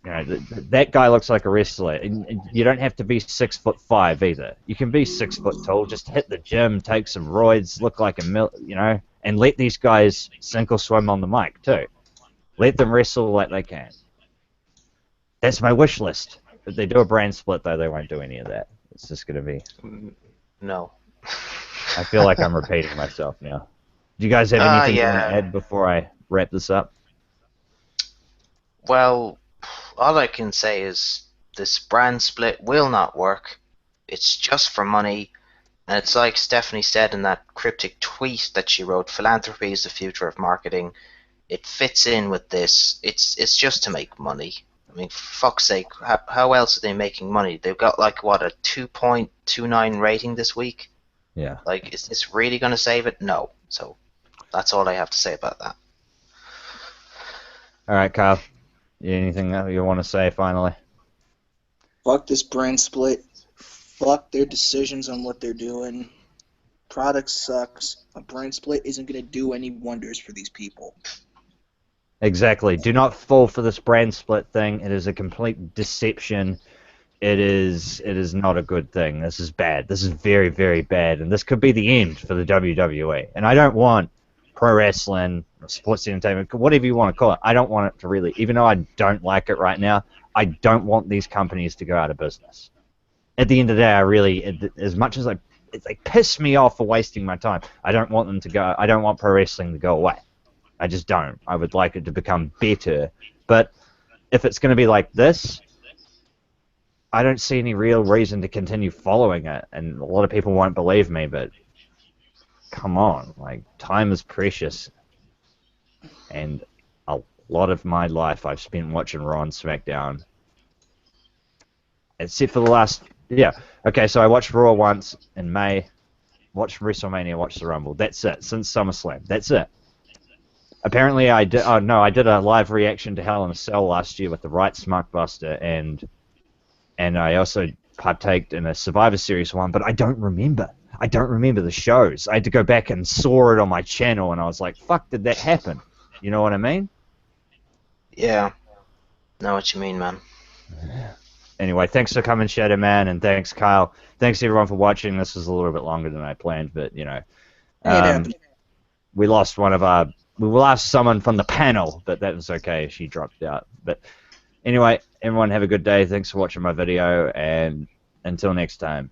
A: you know, that guy looks like a wrestler. And you don't have to be 6'5" either. You can be 6 foot tall. Just hit the gym, take some roids, look like you know, and let these guys sink or swim on the mic too. Let them wrestle like they can. That's my wish list. If they do a brand split, though, they won't do any of that. It's just gonna be...
B: no.
A: I feel like I'm repeating myself now. Do you guys have anything you want to add before I wrap this up?
B: Well, all I can say is this brand split will not work. It's just for money, and it's like Stephanie said in that cryptic tweet that she wrote, philanthropy is the future of marketing. It fits in with this. It's just to make money. I mean, for fuck's sake, how else are they making money? They've got, like, what, a 2.29 rating this week?
A: Yeah.
B: Like, is this really going to save it? No. So that's all I have to say about that.
A: All right, Kyle. Anything that you want to say finally?
D: Fuck this brand split. Fuck their decisions on what they're doing. Product sucks. A brand split isn't going to do any wonders for these people.
A: Exactly. Do not fall for this brand split thing. It is a complete deception. It is not a good thing. This is bad. This is very, very bad. And this could be the end for the WWE. And I don't want pro wrestling, sports entertainment, whatever you want to call it, I don't want it to really, even though I don't like it right now, I don't want these companies to go out of business. At the end of the day, I really, as much as they piss me off for wasting my time, I don't want them to go, I don't want pro wrestling to go away. I just don't. I would like it to become better. But if it's going to be like this, I don't see any real reason to continue following it. And a lot of people won't believe me, but come on, like, time is precious. And a lot of my life I've spent watching Raw and SmackDown. Except for the last... yeah. Okay, so I watched Raw once in May, watched WrestleMania, watched the Rumble. That's it. Since SummerSlam. That's it. Apparently I did... oh, no, I did a live reaction to Hell in a Cell last year with the Right Smuckbuster, and I also partaked in a Survivor Series one, but I don't remember. I don't remember the shows. I had to go back and saw it on my channel, and I was like, fuck, did that happen? You know what I mean?
B: Yeah. Know what you mean, man.
A: Anyway, thanks for coming, Shadow Man, and thanks, Kyle. Thanks, everyone, for watching. This was a little bit longer than I planned, but, you know. We lost we lost someone from the panel, but that was okay. She dropped out. But anyway, everyone have a good day. Thanks for watching my video, and until next time.